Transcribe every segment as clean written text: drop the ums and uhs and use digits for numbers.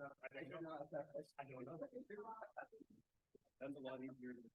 I don't know. That's a lot easier than the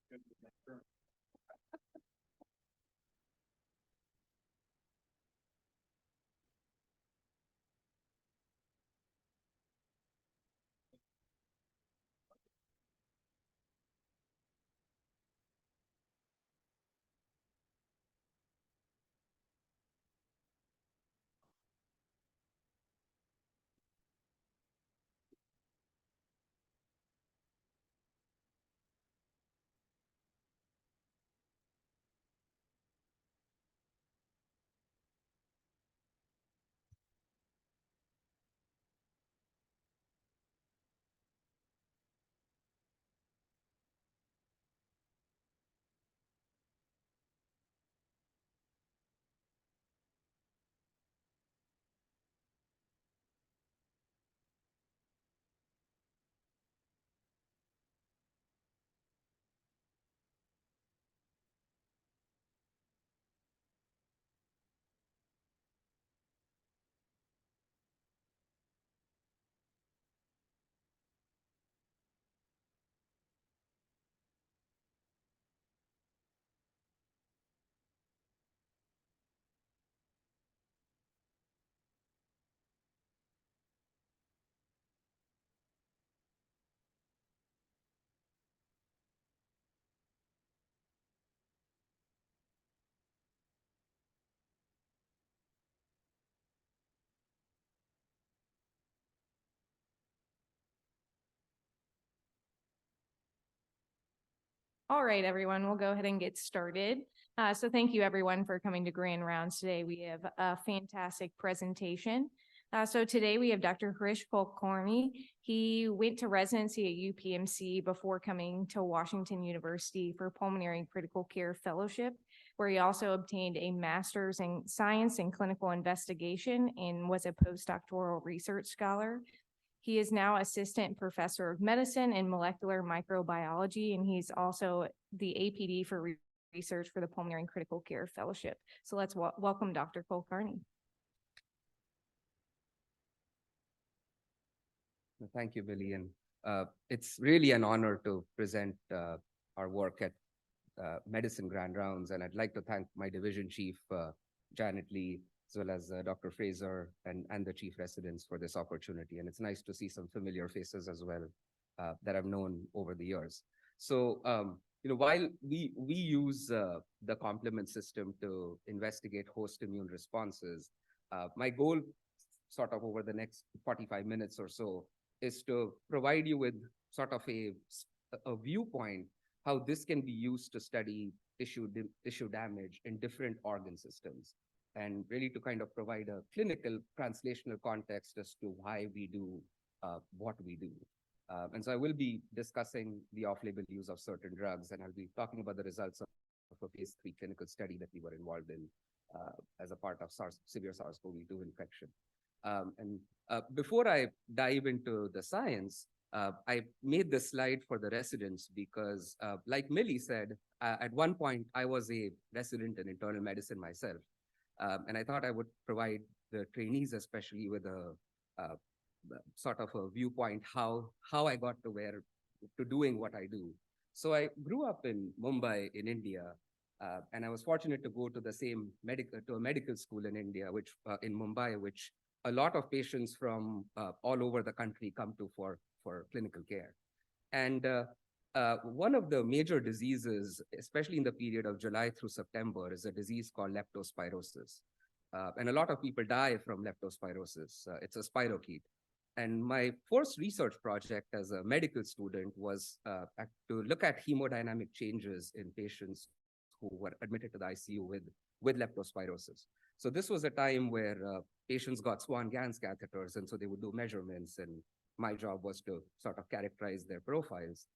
All right, everyone, we'll go ahead and get started. So thank you everyone for coming to Grand Rounds today. We have a fantastic presentation. So today we have Dr. Hrishikesh Kulkarni. He went to residency at UPMC before coming to Washington University for Pulmonary and Critical Care Fellowship, where he also obtained a master's in science and clinical investigation and was a postdoctoral research scholar. He is now assistant professor of medicine and molecular microbiology, and he's also the APD for research for the Pulmonary and Critical Care Fellowship. So let's welcome Dr. Kulkarni. Thank you, Billy. And it's really an honor to present our work at Medicine Grand Rounds. And I'd like to thank my division chief, Janet Lee, as well as Dr. Fraser and the chief residents for this opportunity. And it's nice to see some familiar faces as well that I've known over the years. So, while we use the complement system to investigate host immune responses, my goal sort of over the next 45 minutes or so is to provide you with sort of a viewpoint how this can be used to study tissue damage in different organ systems, and really to kind of provide a clinical translational context as to why we do what we do. And so I will be discussing the off-label use of certain drugs, and I'll be talking about the results of a phase 3 clinical study that we were involved in as a part of severe SARS-CoV-2 infection. Before I dive into the science, I made this slide for the residents because, like Millie said, at one point I was a resident in internal medicine myself. And I thought I would provide the trainees especially with a sort of a viewpoint how I got to doing what I do. So I grew up in Mumbai in India, and I was fortunate to go to the same medical school in India, which in Mumbai, which a lot of patients from all over the country come to for clinical care. And one of the major diseases, especially in the period of July through September, is a disease called leptospirosis. And a lot of people die from leptospirosis. It's a spirochete. And my first research project as a medical student was to look at hemodynamic changes in patients who were admitted to the ICU with leptospirosis. So this was a time where patients got Swan-Ganz catheters, and so they would do measurements, and my job was to sort of characterize their profiles.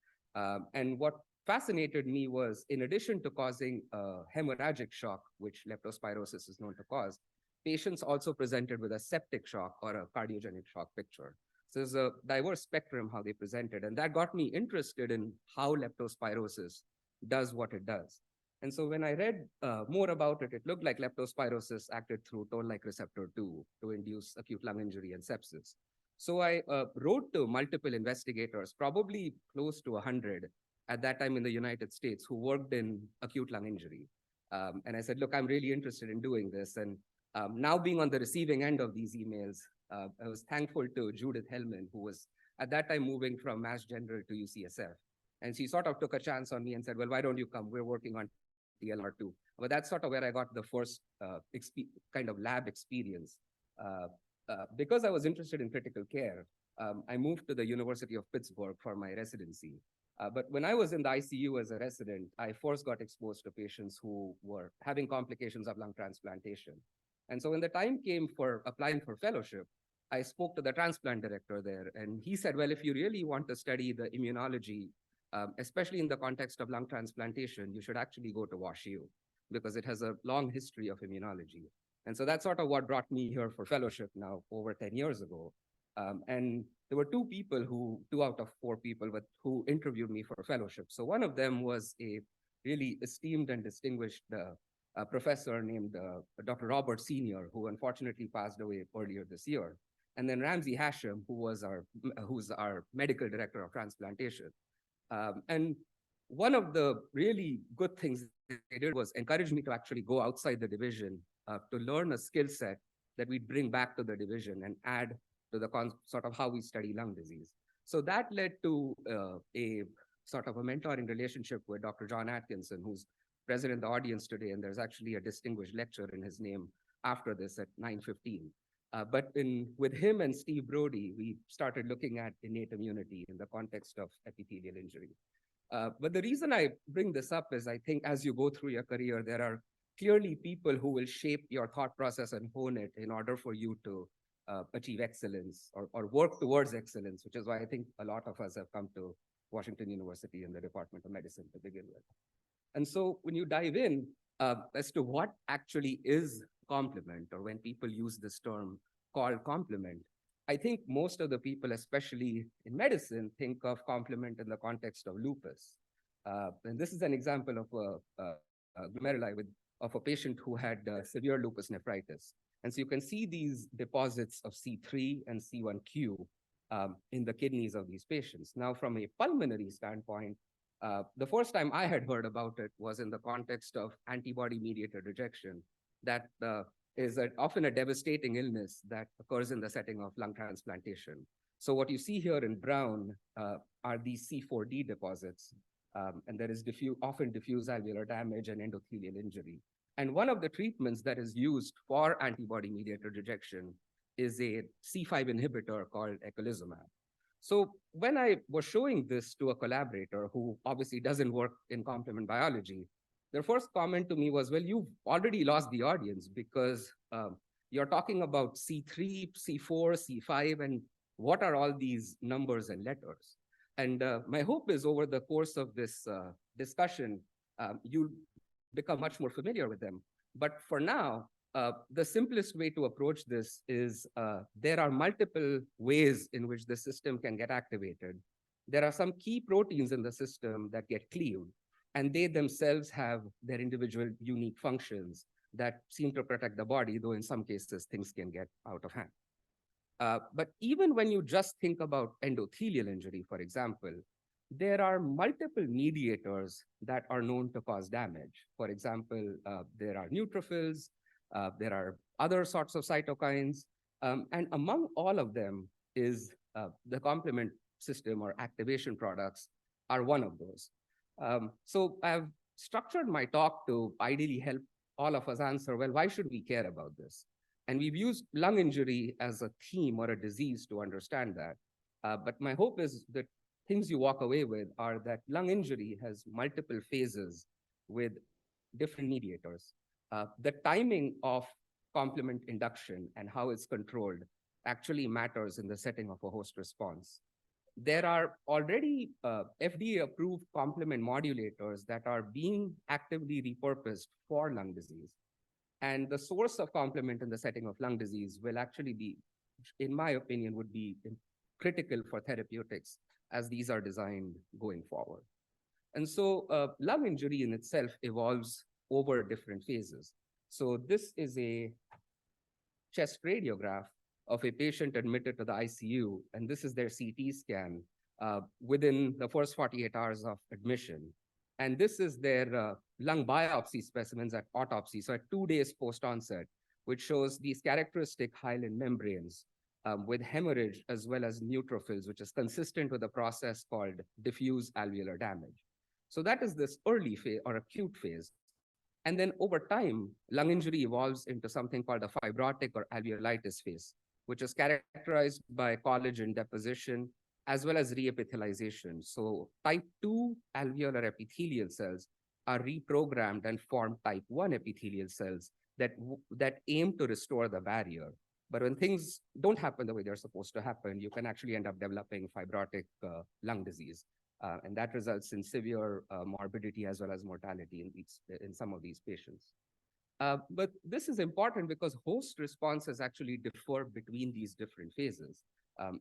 And what fascinated me was, in addition to causing a hemorrhagic shock, which leptospirosis is known to cause, patients also presented with a septic shock or a cardiogenic shock picture. So there's a diverse spectrum how they presented, and that got me interested in how leptospirosis does what it does. And so when I read more about it, it looked like leptospirosis acted through toll-like receptor 2 to induce acute lung injury and sepsis. So I wrote to multiple investigators, probably close to 100 at that time in the United States, who worked in acute lung injury. And I said, look, I'm really interested in doing this. And now being on the receiving end of these emails, I was thankful to Judith Hellman, who was at that time moving from Mass General to UCSF. And she sort of took a chance on me and said, well, why don't you come? We're working on TLR2. But that's sort of where I got the first kind of lab experience. Because I was interested in critical care, I moved to the University of Pittsburgh for my residency. But when I was in the ICU as a resident, I first got exposed to patients who were having complications of lung transplantation. And so when the time came for applying for fellowship, I spoke to the transplant director there, and he said, well, if you really want to study the immunology, especially in the context of lung transplantation, you should actually go to WashU because it has a long history of immunology. And so that's sort of what brought me here for fellowship now over 10 years ago. And there were two out of four people who interviewed me for fellowship. So one of them was a really esteemed and distinguished professor named Dr. Robert Senior, who unfortunately passed away earlier this year. And then Ramsey Hashem, who's our medical director of transplantation. And one of the really good things they did was encourage me to actually go outside the division to learn a skill set that we'd bring back to the division and add to the sort of how we study lung disease. So that led to a sort of a mentoring relationship with Dr. John Atkinson, who's present in the audience today, and there's actually a distinguished lecture in his name after this at 9:15. But with him and Steve Brody, we started looking at innate immunity in the context of epithelial injury. But the reason I bring this up is I think as you go through your career, there are clearly people who will shape your thought process and hone it in order for you to achieve excellence or work towards excellence, which is why I think a lot of us have come to Washington University and the Department of Medicine to begin with. And so when you dive in as to what actually is complement, or when people use this term called complement, I think most of the people, especially in medicine, think of complement in the context of lupus. And this is an example of a glomeruli of a patient who had severe lupus nephritis. And so you can see these deposits of C3 and C1q in the kidneys of these patients. Now, from a pulmonary standpoint, the first time I had heard about it was in the context of antibody-mediated rejection. That is often a devastating illness that occurs in the setting of lung transplantation. So what you see here in brown are these C4d deposits, and there is often diffuse alveolar damage and endothelial injury. And one of the treatments that is used for antibody-mediated rejection is a C5 inhibitor called eculizumab. So when I was showing this to a collaborator who obviously doesn't work in complement biology, their first comment to me was, well, you've already lost the audience because you're talking about C3, C4, C5, and what are all these numbers and letters? And my hope is over the course of this discussion, you'll become much more familiar with them. But for now, the simplest way to approach this is there are multiple ways in which the system can get activated. There are some key proteins in the system that get cleaved, and they themselves have their individual unique functions that seem to protect the body, though in some cases things can get out of hand. But even when you just think about endothelial injury, for example, there are multiple mediators that are known to cause damage. For example, there are neutrophils, there are other sorts of cytokines, and among all of them is the complement system or activation products are one of those. So I've structured my talk to ideally help all of us answer, well, why should we care about this? And we've used lung injury as a theme or a disease to understand that. But my hope is that things you walk away with are that lung injury has multiple phases with different mediators. The timing of complement induction and how it's controlled actually matters in the setting of a host response. There are already FDA-approved complement modulators that are being actively repurposed for lung disease. And the source of complement in the setting of lung disease will actually be, in my opinion, would be critical for therapeutics as these are designed going forward. And so lung injury in itself evolves over different phases. So this is a chest radiograph of a patient admitted to the ICU, and this is their CT scan within the first 48 hours of admission. And this is their lung biopsy specimens at autopsy, so at 2 days post-onset, which shows these characteristic hyaline membranes with hemorrhage as well as neutrophils, which is consistent with a process called diffuse alveolar damage. So that is this early phase or acute phase. And then over time, lung injury evolves into something called a fibrotic or alveolitis phase, which is characterized by collagen deposition as well as reepithelialization. So type 2 alveolar epithelial cells are reprogrammed and form type 1 epithelial cells that aim to restore the barrier. But when things don't happen the way they're supposed to happen, you can actually end up developing fibrotic lung disease. And that results in severe morbidity as well as mortality in some of these patients. But this is important because host responses actually differ between these different phases,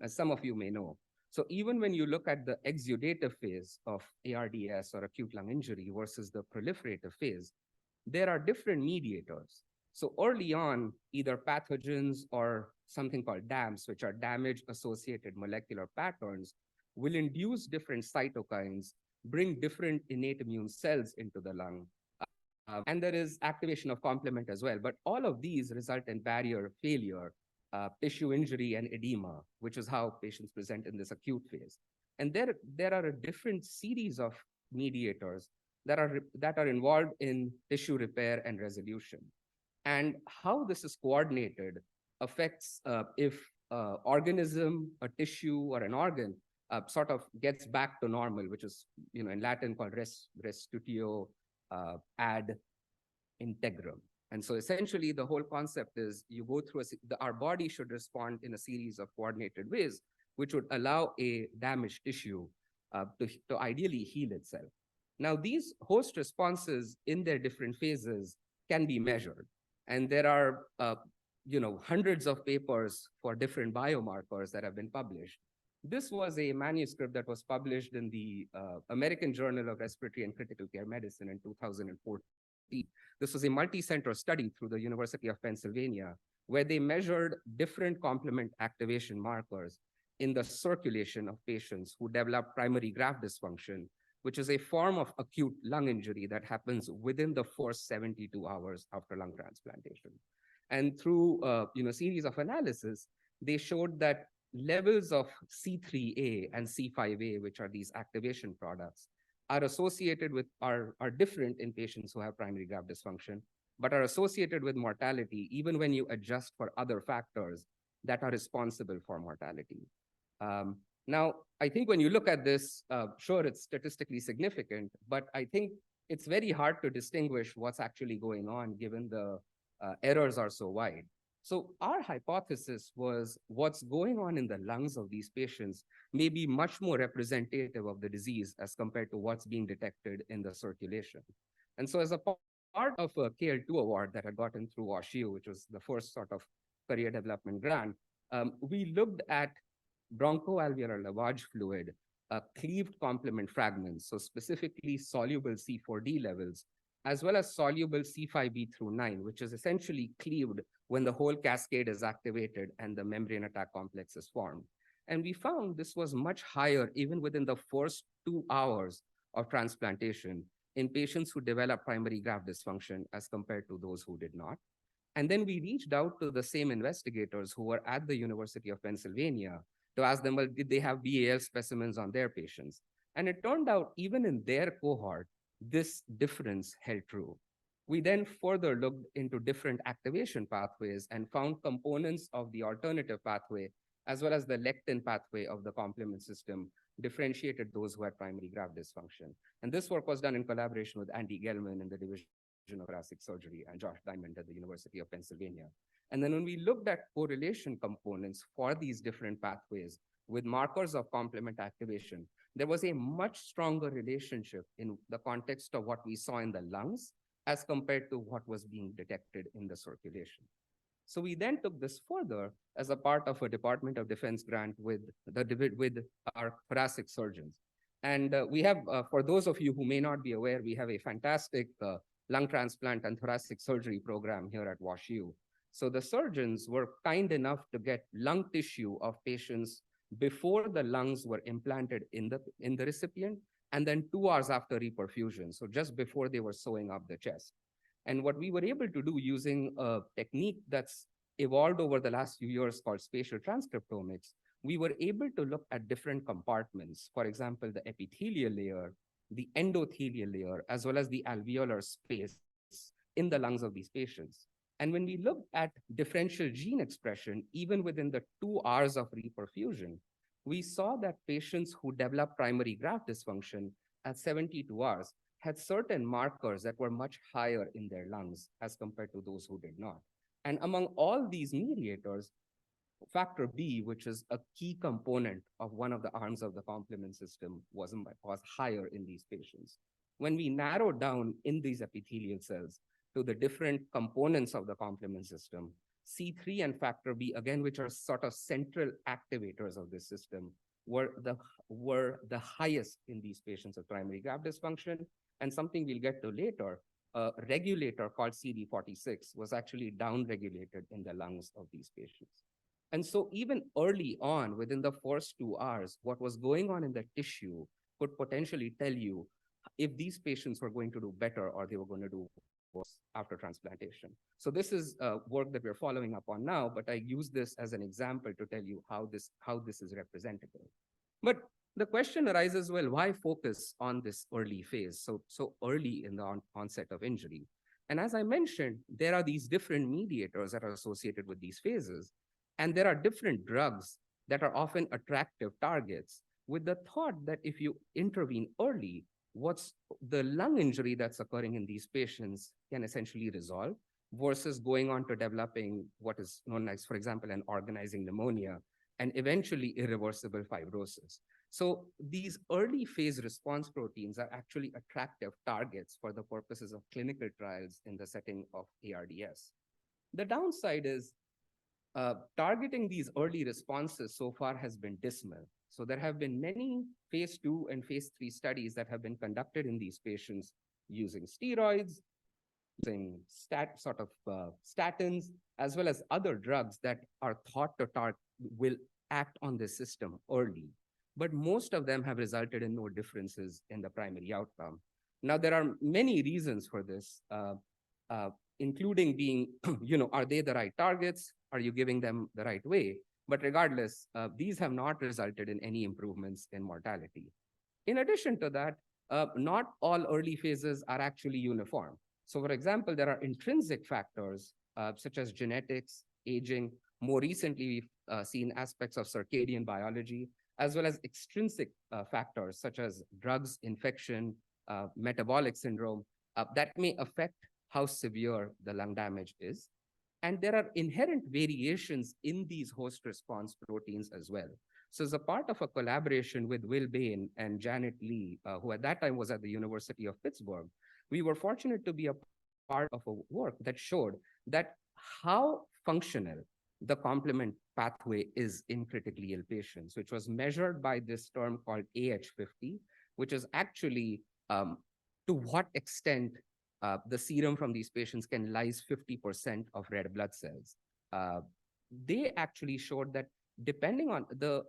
as some of you may know. So even when you look at the exudative phase of ARDS or acute lung injury versus the proliferative phase, there are different mediators. So early on, either pathogens or something called DAMs, which are damage-associated molecular patterns, will induce different cytokines, bring different innate immune cells into the lung. And there is activation of complement as well. But all of these result in barrier failure, tissue injury, and edema, which is how patients present in this acute phase. And there are a different series of mediators that are involved in tissue repair and resolution. And how this is coordinated affects if organism, a tissue, or an organ sort of gets back to normal, which is in Latin called restitutio ad integrum. And so essentially the whole concept is you go through our body should respond in a series of coordinated ways, which would allow a damaged tissue to ideally heal itself. Now, these host responses in their different phases can be measured. And there are hundreds of papers for different biomarkers that have been published. This was a manuscript that was published in the American Journal of Respiratory and Critical Care Medicine in 2014. This was a multi-center study through the University of Pennsylvania, where they measured different complement activation markers in the circulation of patients who develop primary graft dysfunction, which is a form of acute lung injury that happens within the first 72 hours after lung transplantation. And through a series of analysis, they showed that levels of C3A and C5A, which are these activation products, are associated with, are different in patients who have primary graft dysfunction, but are associated with mortality even when you adjust for other factors that are responsible for mortality. Now, I think when you look at this, sure, it's statistically significant, but I think it's very hard to distinguish what's actually going on given the errors are so wide. So our hypothesis was what's going on in the lungs of these patients may be much more representative of the disease as compared to what's being detected in the circulation. And so as a part of a KL2 award that I gotten through WashU, which was the first sort of career development grant, we looked at bronchoalveolar lavage fluid, cleaved complement fragments, so specifically soluble C4D levels, as well as soluble C5b through 9, which is essentially cleaved when the whole cascade is activated and the membrane attack complex is formed. And we found this was much higher even within the first 2 hours of transplantation in patients who develop primary graft dysfunction as compared to those who did not. And then we reached out to the same investigators who were at the University of Pennsylvania to ask them, well, did they have BAL specimens on their patients? And it turned out even in their cohort, this difference held true. We then further looked into different activation pathways and found components of the alternative pathway, as well as the lectin pathway of the complement system, differentiated those who had primary graft dysfunction. And this work was done in collaboration with Andy Gelman in the Division of Thoracic Surgery and Josh Diamond at the University of Pennsylvania. And then when we looked at correlation components for these different pathways with markers of complement activation, there was a much stronger relationship in the context of what we saw in the lungs as compared to what was being detected in the circulation. So we then took this further as a part of a Department of Defense grant with our thoracic surgeons. And we have, for those of you who may not be aware, we have a fantastic lung transplant and thoracic surgery program here at WashU. So the surgeons were kind enough to get lung tissue of patients before the lungs were implanted in the recipient, and then 2 hours after reperfusion, so just before they were sewing up the chest. And what we were able to do using a technique that's evolved over the last few years called spatial transcriptomics, we were able to look at different compartments, for example, the epithelial layer, the endothelial layer, as well as the alveolar space in the lungs of these patients. And when we looked at differential gene expression, even within the 2 hours of reperfusion, we saw that patients who developed primary graft dysfunction at 72 hours had certain markers that were much higher in their lungs as compared to those who did not. And among all these mediators, factor B, which is a key component of one of the arms of the complement system, was higher in these patients. When we narrowed down in these epithelial cells to the different components of the complement system, C3 and factor B, again, which are sort of central activators of this system, were the highest in these patients with primary graft dysfunction. And something we'll get to later, a regulator called CD46 was actually downregulated in the lungs of these patients. And so even early on, within the first 2 hours, what was going on in the tissue could potentially tell you if these patients were going to do better or they were going to do worse after transplantation. So this is work that we're following up on now, but I use this as an example to tell you how this is representative. But the question arises, well, why focus on this early phase, so early in the onset of injury? And as I mentioned, there are these different mediators that are associated with these phases. And there are different drugs that are often attractive targets, with the thought that if you intervene early, what's the lung injury that's occurring in these patients can essentially resolve versus going on to developing what is known as, for example, an organizing pneumonia and eventually irreversible fibrosis. So these early phase response proteins are actually attractive targets for the purposes of clinical trials in the setting of ARDS. The downside is targeting these early responses so far has been dismal. So there have been many phase 2 and phase 3 studies that have been conducted in these patients using steroids, using statins, as well as other drugs that are thought to will act on the system early. But most of them have resulted in no differences in the primary outcome. Now, there are many reasons for this, including being, are they the right targets? Are you giving them the right way? But regardless, these have not resulted in any improvements in mortality. In addition to that, not all early phases are actually uniform. So for example, there are intrinsic factors such as genetics, aging. More recently, we've seen aspects of circadian biology, as well as extrinsic factors such as drugs, infection, metabolic syndrome, that may affect how severe the lung damage is. And there are inherent variations in these host response proteins as well. So as a part of a collaboration with Will Bain and Janet Lee, who at that time was at the University of Pittsburgh, we were fortunate to be a part of a work that showed that how functional the complement pathway is in critically ill patients, which was measured by this term called AH50, which is actually to what extent the serum from these patients can lyse 50% of red blood cells. They actually showed that depending on the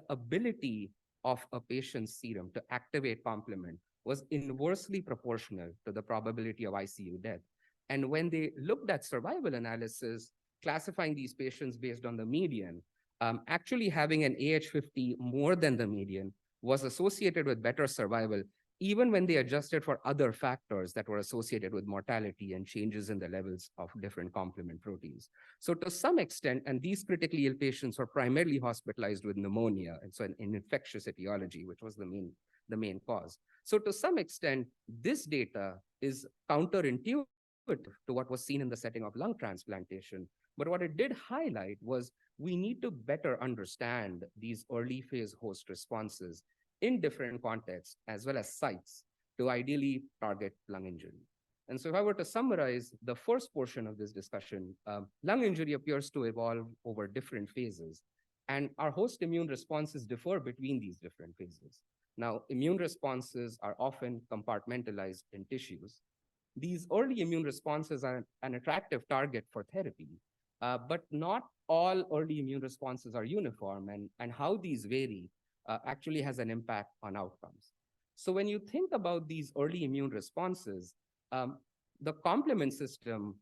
ability of a patient's serum to activate complement was inversely proportional to the probability of ICU death. And when they looked at survival analysis, classifying these patients based on the median, actually having an AH50 more than the median was associated with better survival, even when they adjusted for other factors that were associated with mortality and changes in the levels of different complement proteins. So to some extent, and these critically ill patients were primarily hospitalized with pneumonia, and so an infectious etiology, which was the main cause. So to some extent, this data is counterintuitive to what was seen in the setting of lung transplantation. But what it did highlight was we need to better understand these early phase host responses in different contexts, as well as sites, to ideally target lung injury. And so if I were to summarize the first portion of this discussion, lung injury appears to evolve over different phases, and our host immune responses differ between these different phases. Now, immune responses are often compartmentalized in tissues. These early immune responses are an attractive target for therapy, but not all early immune responses are uniform, and how these vary actually has an impact on outcomes. So when you think about these early immune responses, um, the complement system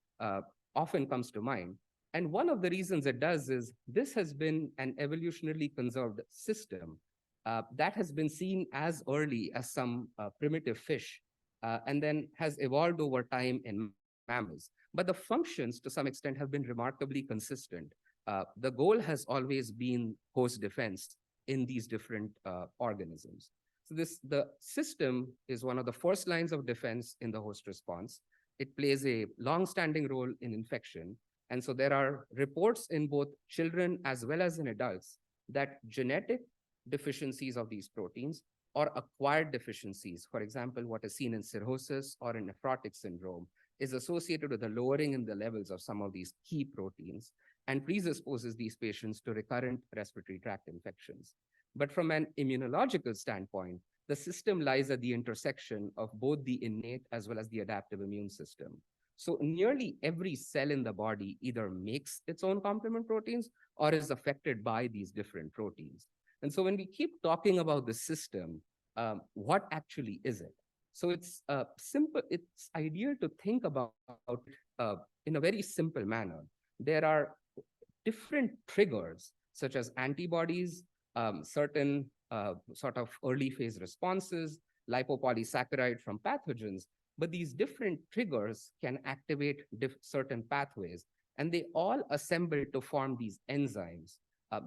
often comes to mind. And one of the reasons it does is this has been an evolutionarily conserved system that has been seen as early as some primitive fish and then has evolved over time in mammals. But the functions, to some extent, have been remarkably consistent. The goal has always been host defense in these different organisms. So the system is one of the first lines of defense in the host response. It plays a long-standing role in infection. And so there are reports in both children as well as in adults that genetic deficiencies of these proteins or acquired deficiencies, for example, what is seen in cirrhosis or in nephrotic syndrome, is associated with the lowering in the levels of some of these key proteins and predisposes these patients to recurrent respiratory tract infections. But from an immunological standpoint, the system lies at the intersection of both the innate as well as the adaptive immune system. So nearly every cell in the body either makes its own complement proteins or is affected by these different proteins. And so when we keep talking about the system, what actually is it? So it's simple. It's ideal to think about in a very simple manner. There are different triggers, such as antibodies, certain sort of early phase responses, lipopolysaccharide from pathogens. But these different triggers can activate certain pathways, and they all assemble to form these enzymes.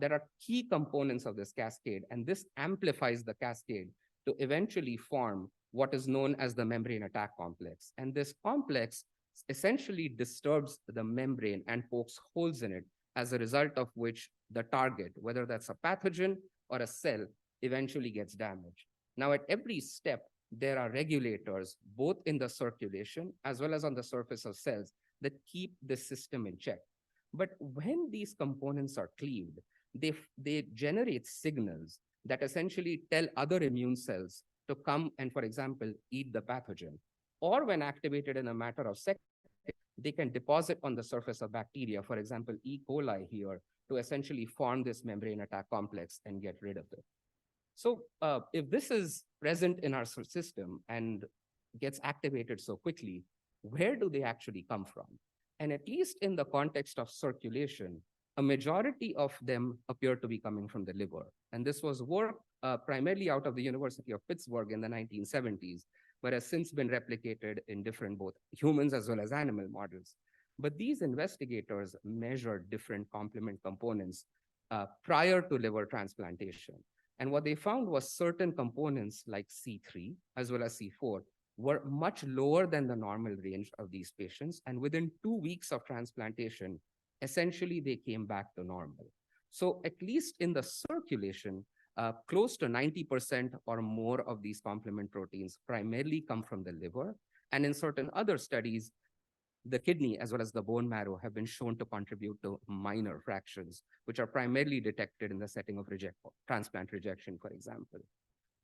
There are key components of this cascade, and this amplifies the cascade to eventually form what is known as the membrane attack complex. And this complex essentially disturbs the membrane and pokes holes in it, as a result of which the target, whether that's a pathogen or a cell, eventually gets damaged. Now, at every step, there are regulators, both in the circulation as well as on the surface of cells, that keep the system in check. But when these components are cleaved, they generate signals that essentially tell other immune cells to come and, for example, eat the pathogen. Or when activated in a matter of seconds, they can deposit on the surface of bacteria, for example, E. coli here, to essentially form this membrane attack complex and get rid of it. So if this is present in our system and gets activated so quickly, where do they actually come from? And at least in the context of circulation, a majority of them appear to be coming from the liver. And this was work primarily out of the University of Pittsburgh in the 1970s, but has since been replicated in different both humans as well as animal models. But these investigators measured different complement components prior to liver transplantation. And what they found was certain components like C3 as well as C4 were much lower than the normal range of these patients. And within 2 weeks of transplantation, essentially they came back to normal. So at least in the circulation, close to 90% or more of these complement proteins primarily come from the liver. And in certain other studies, the kidney as well as the bone marrow have been shown to contribute to minor fractions, which are primarily detected in the setting of transplant rejection, for example.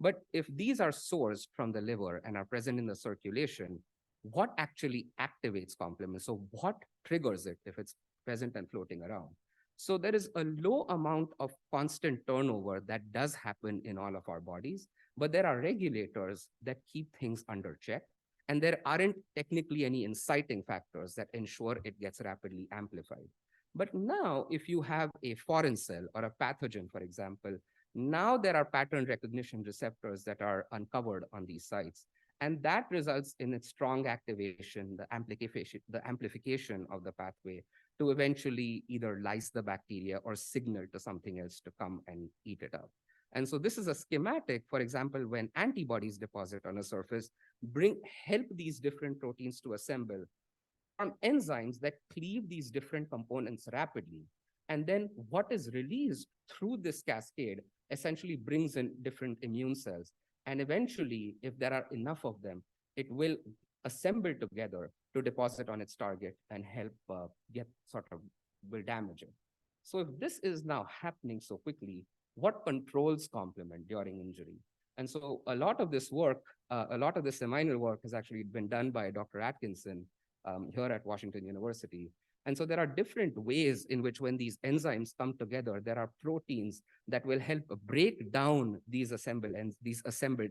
But if these are sourced from the liver and are present in the circulation, what actually activates complement? So what triggers it if it's present and floating around? So there is a low amount of constant turnover that does happen in all of our bodies, but there are regulators that keep things under check. And there aren't technically any inciting factors that ensure it gets rapidly amplified. But now, if you have a foreign cell or a pathogen, for example, now there are pattern recognition receptors that are uncovered on these sites. And that results in its strong activation, the amplification of the pathway to eventually either lyse the bacteria or signal to something else to come and eat it up. And so this is a schematic, for example, when antibodies deposit on a surface, help these different proteins to assemble from enzymes that cleave these different components rapidly. And then what is released through this cascade essentially brings in different immune cells. And eventually, if there are enough of them, it will assemble together to deposit on its target and help will damage it. So if this is now happening so quickly, what controls complement during injury? And so a lot of this work, a lot of this seminal work has actually been done by Dr. Atkinson here at Washington University. And so there are different ways in which when these enzymes come together, there are proteins that will help break down these assembled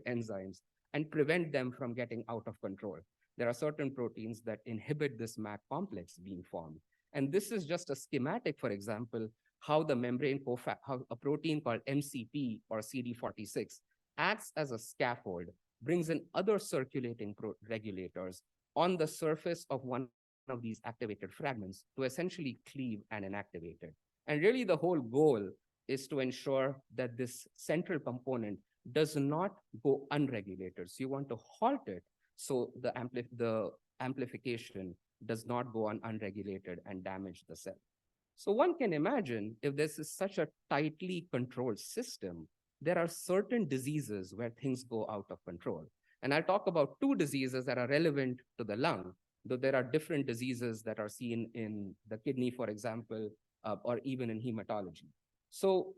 enzymes and prevent them from getting out of control. There are certain proteins that inhibit this MAC complex being formed. And this is just a schematic, for example, how the membrane how a protein called MCP or CD46 acts as a scaffold, brings in other circulating regulators on the surface of one of these activated fragments to essentially cleave and inactivate it. And really the whole goal is to ensure that this central component does not go unregulated. So you want to halt it so the amplification does not go on unregulated and damage the cell. So one can imagine if this is such a tightly controlled system, there are certain diseases where things go out of control. And I'll talk about two diseases that are relevant to the lung, though there are different diseases that are seen in the kidney, for example, or even in hematology. So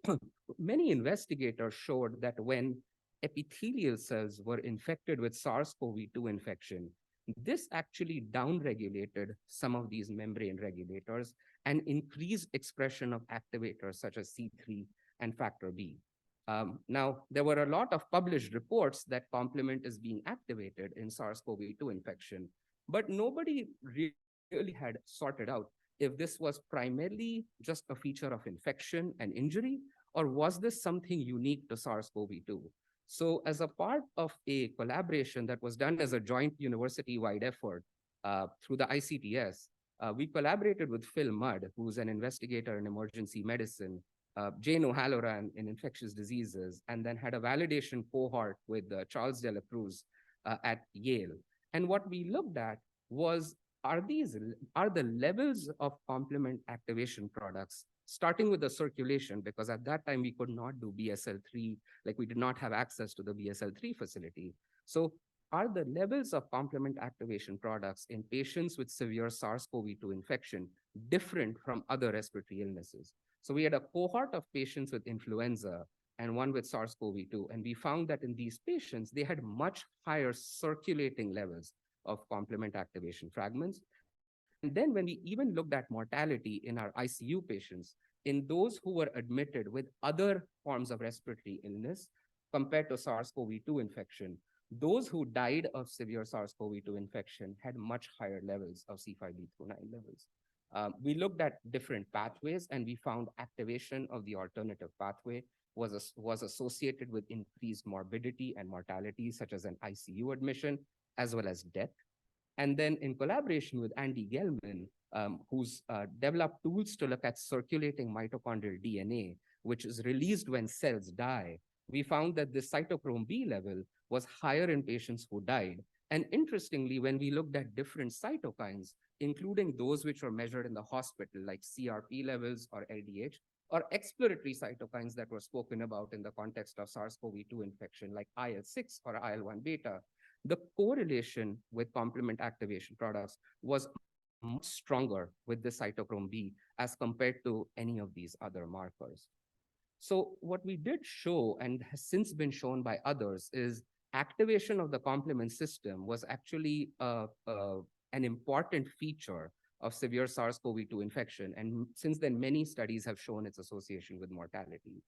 many investigators showed that when epithelial cells were infected with SARS-CoV-2 infection, this actually downregulated some of these membrane regulators and increased expression of activators such as C3 and factor B. Now, there were a lot of published reports that complement is being activated in SARS-CoV-2 infection, but nobody really had sorted out if this was primarily just a feature of infection and injury, or was this something unique to SARS-CoV-2? So as a part of a collaboration that was done as a joint university-wide effort through the ICTS, we collaborated with Phil Mudd, who's an investigator in emergency medicine, Jane O'Halloran in infectious diseases, and then had a validation cohort with Charles De La Cruz at Yale. And what we looked at was, are the levels of complement activation products, starting with the circulation, because at that time we could not do BSL-3, like we did not have access to the BSL-3 facility. So are the levels of complement activation products in patients with severe SARS-CoV-2 infection different from other respiratory illnesses? So we had a cohort of patients with influenza and one with SARS-CoV-2, and we found that in these patients, they had much higher circulating levels of complement activation fragments. And then when we even looked at mortality in our ICU patients, in those who were admitted with other forms of respiratory illness compared to SARS-CoV-2 infection, those who died of severe SARS-CoV-2 infection had much higher levels of C5b-9 levels. We looked at different pathways, and we found activation of the alternative pathway was associated with increased morbidity and mortality, such as an ICU admission, as well as death. And then in collaboration with Andy Gelman, who's developed tools to look at circulating mitochondrial DNA, which is released when cells die, we found that the cytochrome B level was higher in patients who died. And interestingly, when we looked at different cytokines, including those which were measured in the hospital, like CRP levels or LDH, or exploratory cytokines that were spoken about in the context of SARS-CoV-2 infection, like IL-6 or IL-1 beta, the correlation with complement activation products was much stronger with the cytochrome B as compared to any of these other markers. So what we did show, and has since been shown by others, is activation of the complement system was actually an important feature of severe SARS-CoV-2 infection. And since then, many studies have shown its association with mortality.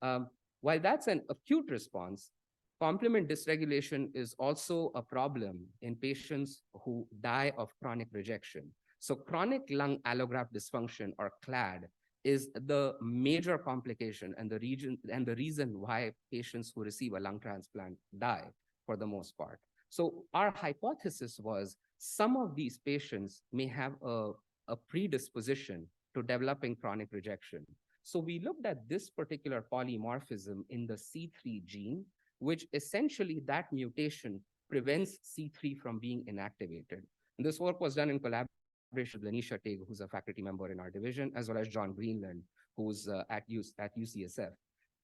While that's an acute response, complement dysregulation is also a problem in patients who die of chronic rejection. So chronic lung allograft dysfunction, or CLAD, is the major complication and the reason why patients who receive a lung transplant die for the most part. So our hypothesis was some of these patients may have a predisposition to developing chronic rejection. So we looked at this particular polymorphism in the C3 gene, which essentially that mutation prevents C3 from being inactivated. And this work was done in collaboration with Lanisha Teg, who's a faculty member in our division, as well as John Greenland, who's at UCSF.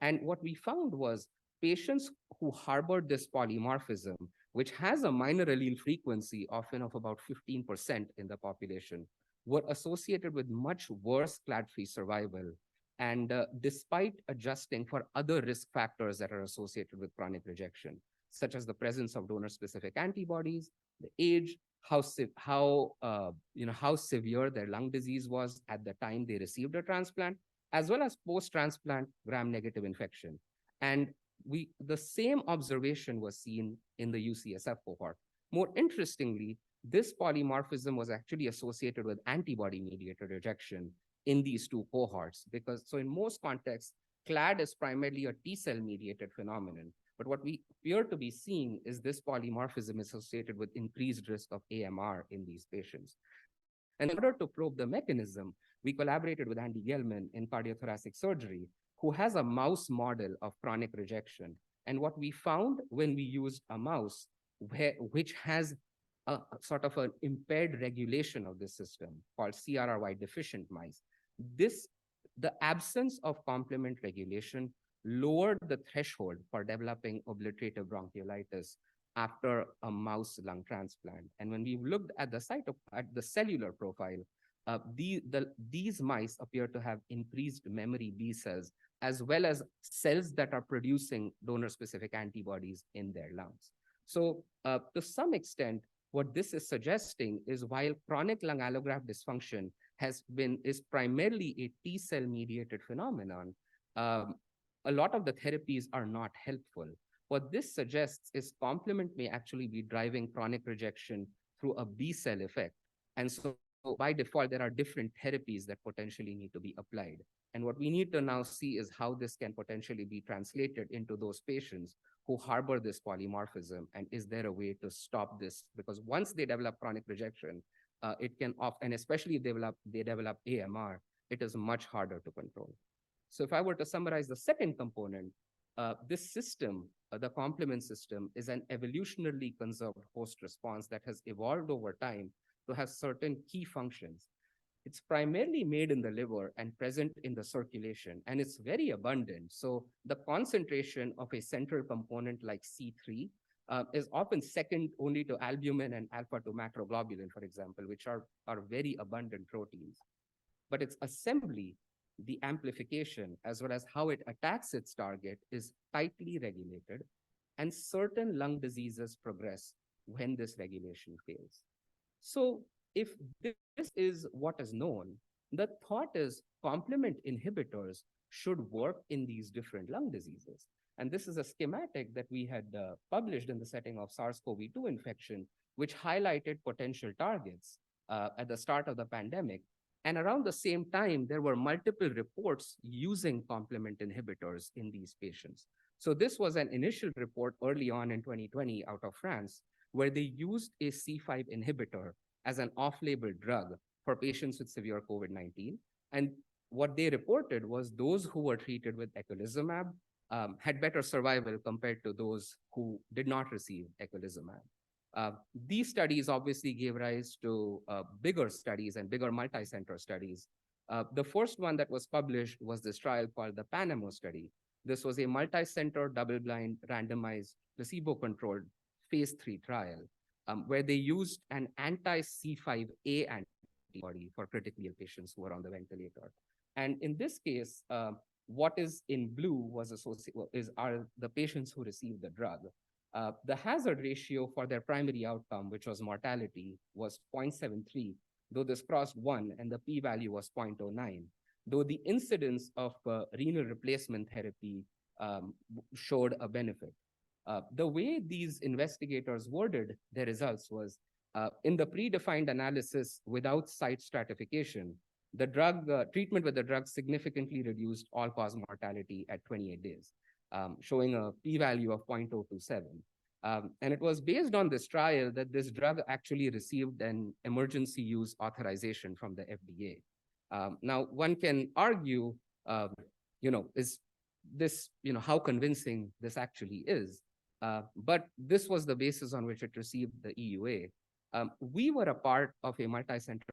And what we found was patients who harbored this polymorphism, which has a minor allele frequency, often of about 15% in the population, were associated with much worse clade-free survival. And despite adjusting for other risk factors that are associated with chronic rejection, such as the presence of donor-specific antibodies, the age, how severe their lung disease was at the time they received a transplant, as well as post-transplant gram-negative infection. And the same observation was seen in the UCSF cohort. More interestingly, this polymorphism was actually associated with antibody-mediated rejection in these two cohorts, because so in most contexts, CLAD is primarily a T-cell mediated phenomenon. But what we appear to be seeing is this polymorphism associated with increased risk of AMR in these patients. And in order to probe the mechanism, we collaborated with Andy Gelman in cardiothoracic surgery, who has a mouse model of chronic rejection. And what we found when we used a mouse which has a sort of an impaired regulation of this system called CRRY deficient mice, the absence of complement regulation lowered the threshold for developing obliterative bronchiolitis after a mouse lung transplant. And when we looked at the cellular profile, these mice appear to have increased memory B cells, as well as cells that are producing donor-specific antibodies in their lungs. So to some extent, what this is suggesting is while chronic lung allograft dysfunction is primarily a T-cell mediated phenomenon, a lot of the therapies are not helpful. What this suggests is complement may actually be driving chronic rejection through a B-cell effect. And so by default, there are different therapies that potentially need to be applied. And what we need to now see is how this can potentially be translated into those patients who harbor this polymorphism, and is there a way to stop this? Because once they develop chronic rejection, it can and especially if they develop AMR, it is much harder to control. So if I were to summarize the second component, this system, the complement system, is an evolutionarily conserved host response that has evolved over time to have certain key functions. It's primarily made in the liver and present in the circulation, and it's very abundant. So the concentration of a central component like C3 is often second only to albumin and alpha-2 macroglobulin, for example, which are very abundant proteins. But its assembly, the amplification, as well as how it attacks its target, is tightly regulated, and certain lung diseases progress when this regulation fails. So if this is what is known, the thought is complement inhibitors should work in these different lung diseases. And this is a schematic that we had published in the setting of SARS-CoV-2 infection, which highlighted potential targets at the start of the pandemic. And around the same time, there were multiple reports using complement inhibitors in these patients. So this was an initial report early on in 2020 out of France, where they used a C5 inhibitor as an off-label drug for patients with severe COVID-19. And what they reported was those who were treated with eculizumab had better survival compared to those who did not receive eculizumab. These studies obviously gave rise to bigger studies and bigger multi-center studies. The first one that was published was this trial called the Panama study. This was a multi-center, double-blind, randomized, placebo-controlled phase 3 trial where they used an anti-C5a antibody for critically ill patients who were on the ventilator. And in this case, what is in blue are the patients who received the drug. The hazard ratio for their primary outcome, which was mortality, was 0.73, though this crossed 1, and the p-value was 0.09, though the incidence of renal replacement therapy showed a benefit. The way these investigators worded their results was, in the predefined analysis without site stratification, the treatment with the drug significantly reduced all-cause mortality at 28 days. Showing a p-value of 0.027. And it was based on this trial that this drug actually received an emergency use authorization from the FDA. Now, one can argue, is this, how convincing this actually is. But this was the basis on which it received the EUA. We were a part of a multi-center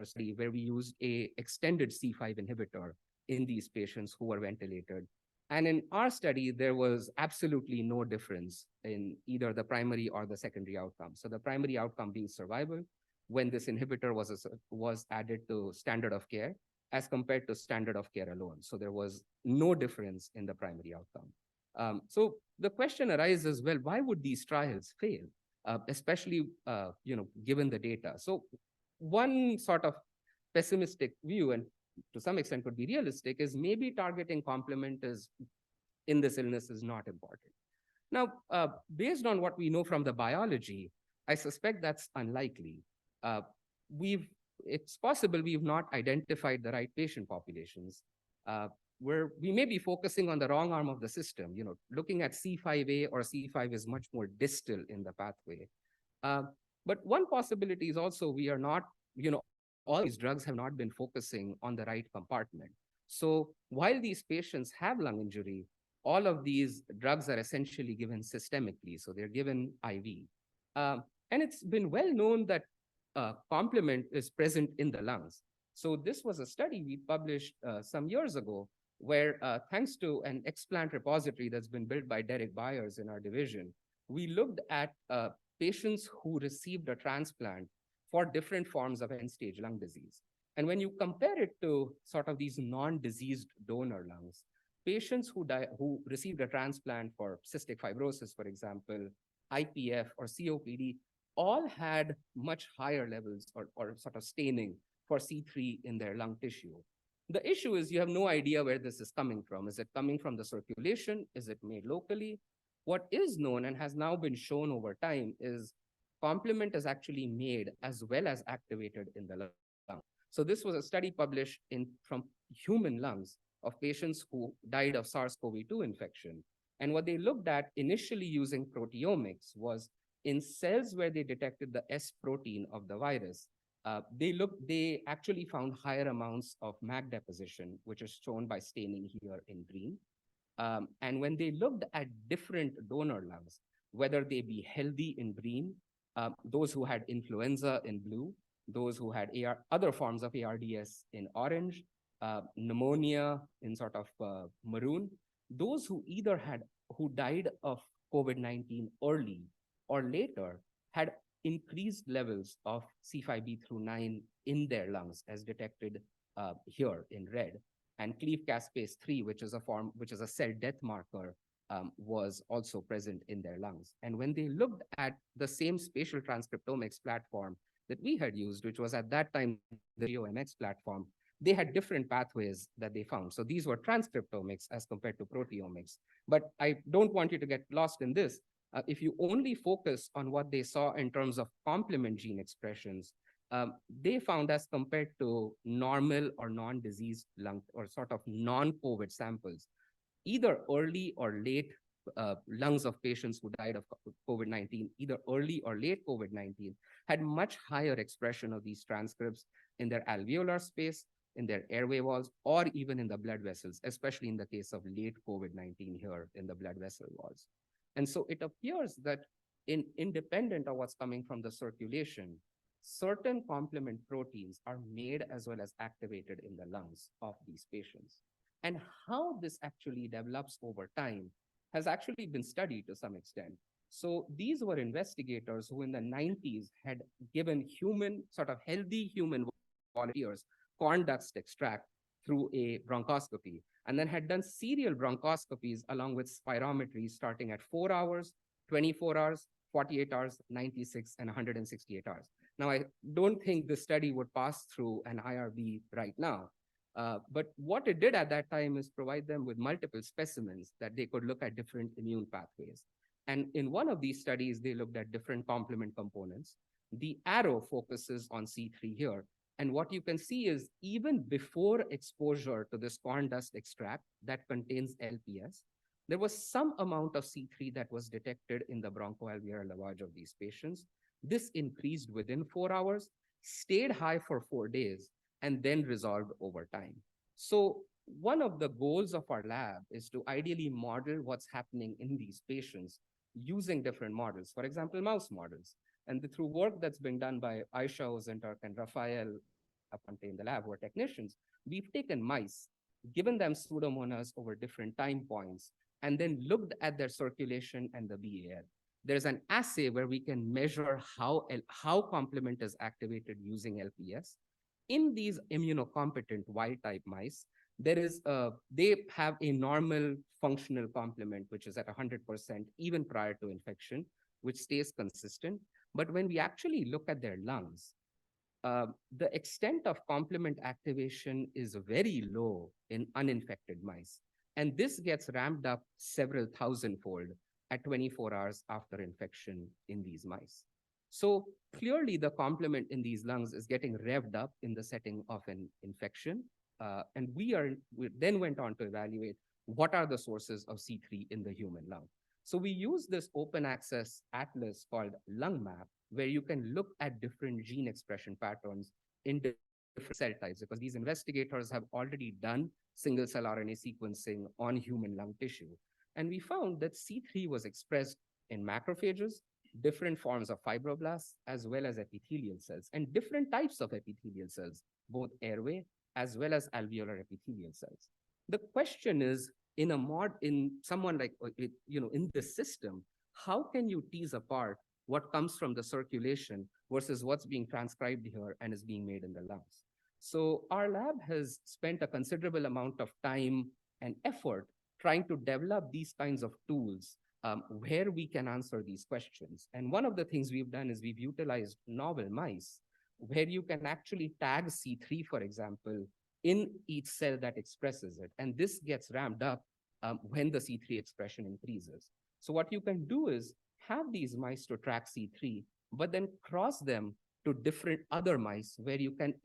study where we used an extended C5 inhibitor in these patients who were ventilated. And in our study, there was absolutely no difference in either the primary or the secondary outcome. So the primary outcome being survival when this inhibitor was added to standard of care as compared to standard of care alone. So there was no difference in the primary outcome. So the question arises, well, why would these trials fail? especially, given the data. So one sort of pessimistic view, and to some extent could be realistic, is maybe targeting complement is in this illness is not important. Now, based on what we know from the biology, I suspect that's unlikely. Uh, it's possible we've not identified the right patient populations, where we may be focusing on the wrong arm of the system. Looking at C5a or C5 is much more distal in the pathway. Uh, but one possibility is also we are not, all these drugs have not been focusing on the right compartment. So while these patients have lung injury, all of these drugs are essentially given systemically. So they're given IV. And it's been well known that complement is present in the lungs. So this was a study we published some years ago, where thanks to an explant repository that's been built by Derek Byers in our division, we looked at patients who received a transplant for different forms of end-stage lung disease. And when you compare it to sort of these non-diseased donor lungs, patients who received a transplant for cystic fibrosis, for example, IPF or COPD, all had much higher levels or sort of staining for C3 in their lung tissue. The issue is you have no idea where this is coming from. Is it coming from the circulation? Is it made locally? What is known and has now been shown over time is complement is actually made as well as activated in the lung. So this was a study published from human lungs of patients who died of SARS-CoV-2 infection. And what they looked at initially using proteomics was in cells where they detected the S protein of the virus, they actually found higher amounts of MAC deposition, which is shown by staining here in green. And when they looked at different donor lungs, whether they be healthy in green, those who had influenza in blue, those who had other forms of ARDS in orange, pneumonia in sort of maroon, those who who died of COVID-19 early or later had increased levels of C5b through 9 in their lungs, as detected here in red. And cleave caspase 3, which is a cell death marker, was also present in their lungs. And when they looked at the same spatial transcriptomics platform that we had used, which was at that time the GeoMX platform, they had different pathways that they found. So these were transcriptomics as compared to proteomics. But I don't want you to get lost in this. If you only focus on what they saw in terms of complement gene expressions, they found as compared to normal or non-diseased lung or sort of non-COVID samples, either early or late lungs of patients who died of COVID-19, either early or late COVID-19, had much higher expression of these transcripts in their alveolar space, in their airway walls, or even in the blood vessels, especially in the case of late COVID-19 here in the blood vessel walls. And so it appears that independent of what's coming from the circulation, certain complement proteins are made as well as activated in the lungs of these patients. And how this actually develops over time has actually been studied to some extent. So these were investigators who in the 90s had given sort of healthy human volunteers corn dust extract through a bronchoscopy, and then had done serial bronchoscopies along with spirometry starting at 4 hours, 24 hours, 48 hours, 96, and 168 hours. Now, I don't think this study would pass through an IRB right now, but what it did at that time is provide them with multiple specimens that they could look at different immune pathways. And in one of these studies, they looked at different complement components. The arrow focuses on C3 here. And what you can see is even before exposure to this corn dust extract that contains LPS, there was some amount of C3 that was detected in the bronchoalveolar lavage of these patients. This increased within 4 hours, stayed high for 4 days, and then resolved over time. So one of the goals of our lab is to ideally model what's happening in these patients using different models, for example, mouse models. And through work that's been done by Aisha Ozenturk and Rafael Aponte in the lab, who are technicians, we've taken mice, given them pseudomonas over different time points, and then looked at their circulation and the BAL. There's an assay where we can measure how complement is activated using LPS. In these immunocompetent wild-type mice, they have a normal functional complement, which is at 100% even prior to infection. which stays consistent. But when we actually look at their lungs, the extent of complement activation is very low in uninfected mice. And this gets ramped up several thousandfold at 24 hours after infection in these mice. So clearly the complement in these lungs is getting revved up in the setting of an infection. And we then went on to evaluate what are the sources of C3 in the human lung. So we use this open access atlas called Lung Map, where you can look at different gene expression patterns in different cell types, because these investigators have already done single cell RNA sequencing on human lung tissue. And we found that C3 was expressed in macrophages, different forms of fibroblasts, as well as epithelial cells, and different types of epithelial cells, both airway as well as alveolar epithelial cells. The question is, in someone like, in this system, how can you tease apart what comes from the circulation versus what's being transcribed here and is being made in the lungs? So our lab has spent a considerable amount of time and effort trying to develop these kinds of tools where we can answer these questions. And one of the things we've done is we've utilized novel mice where you can actually tag C3, for example, in each cell that expresses it. And this gets ramped up when the C3 expression increases. So what you can do is have these mice to track C3, but then cross them to different other mice where you can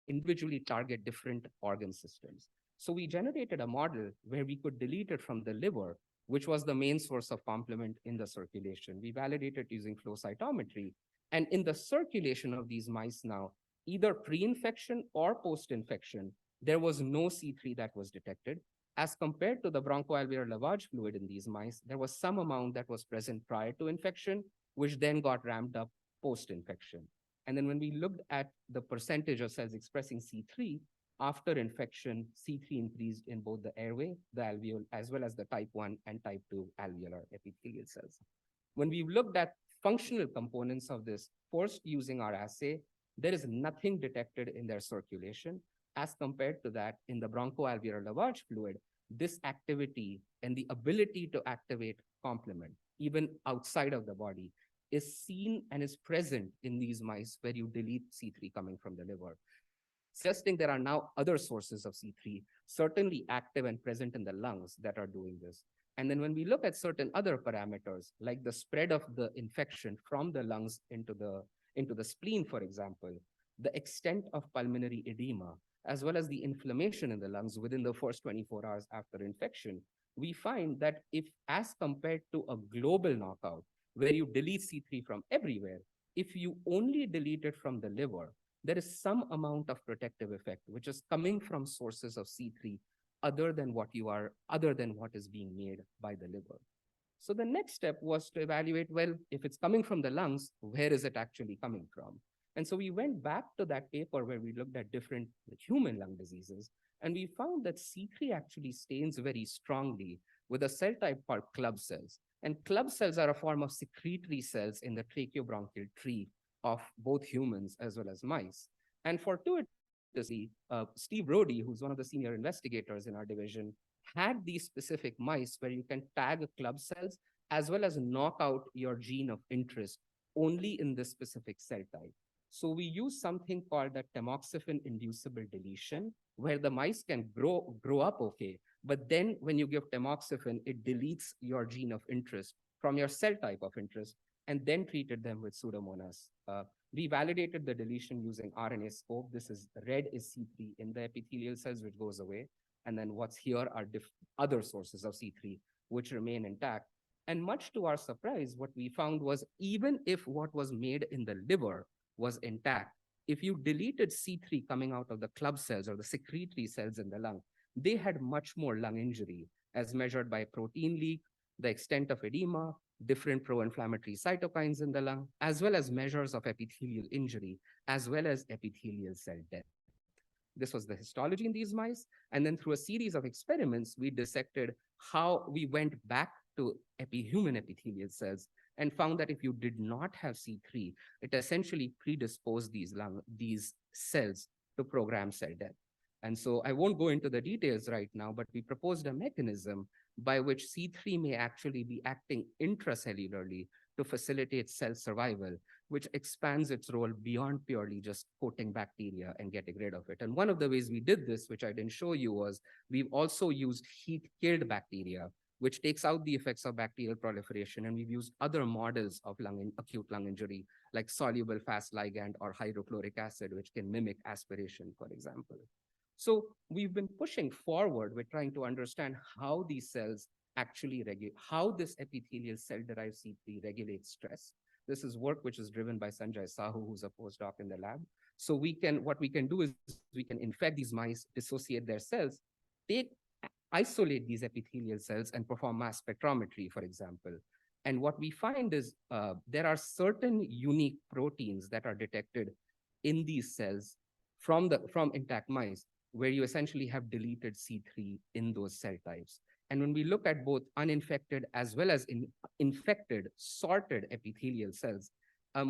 individually target different organ systems. So we generated a model where we could delete it from the liver, which was the main source of complement in the circulation. We validated using flow cytometry. And in the circulation of these mice now, either pre-infection or post-infection, there was no C3 that was detected. As compared to the bronchoalveolar lavage fluid in these mice, there was some amount that was present prior to infection, which then got ramped up post-infection. And then when we looked at the percentage of cells expressing C3, after infection, C3 increased in both the airway, the alveoli, as well as the type 1 and type 2 alveolar epithelial cells. When we looked at functional components of this, first using our assay, there is nothing detected in their circulation. As compared to that, in the bronchoalveolar lavage fluid, this activity and the ability to activate complement, even outside of the body, is seen and is present in these mice where you delete C3 coming from the liver, suggesting there are now other sources of C3, certainly active and present in the lungs, that are doing this. And then when we look at certain other parameters, like the spread of the infection from the lungs into the spleen, for example, the extent of pulmonary edema, as well as the inflammation in the lungs within the first 24 hours after infection, we find that if, as compared to a global knockout, where you delete C3 from everywhere, if you only delete it from the liver, there is some amount of protective effect, which is coming from sources of C3 other than what is being made by the liver. So the next step was to evaluate, well, if it's coming from the lungs, where is it actually coming from? And so we went back to that paper where we looked at different human lung diseases, and we found that C3 actually stains very strongly with a cell type called club cells. And club cells are a form of secretory cells in the tracheobronchial tree of both humans as well as mice. And fortuitously, Steve Brody, who's one of the senior investigators in our division, had these specific mice where you can tag club cells as well as knock out your gene of interest only in this specific cell type. So we use something called the tamoxifen inducible deletion, where the mice can grow up okay, but then when you give tamoxifen, it deletes your gene of interest from your cell type of interest, and then treated them with Pseudomonas. We validated the deletion using RNA-scope. This is red is C3 in the epithelial cells, which goes away. And then what's here are other sources of C3, which remain intact. And much to our surprise, what we found was even if what was made in the liver was intact, if you deleted C3 coming out of the club cells or the secretory cells in the lung, they had much more lung injury as measured by protein leak, the extent of edema, different pro-inflammatory cytokines in the lung, as well as measures of epithelial injury, as well as epithelial cell death. This was the histology in these mice. And then through a series of experiments, we dissected how we went back to human epithelial cells and found that if you did not have C3, it essentially predisposed these cells to program cell death. And so I won't go into the details right now, but we proposed a mechanism by which C3 may actually be acting intracellularly to facilitate cell survival, which expands its role beyond purely just coating bacteria and getting rid of it. And one of the ways we did this, which I didn't show you, was we've also used heat-killed bacteria, which takes out the effects of bacterial proliferation. And we've used other models of acute lung injury, like soluble fast ligand or hydrochloric acid, which can mimic aspiration, for example. So we've been pushing forward with trying to understand how these cells actually regulate, how this epithelial cell-derived C3 regulates stress. This is work which is driven by Sanjay Sahu, who's a postdoc in the lab. So what we can do is we can infect these mice, dissociate their cells, isolate these epithelial cells and perform mass spectrometry, for example. And what we find is there are certain unique proteins that are detected in these cells from intact mice, where you essentially have deleted C3 in those cell types. And when we look at both uninfected as well as infected, sorted epithelial cells,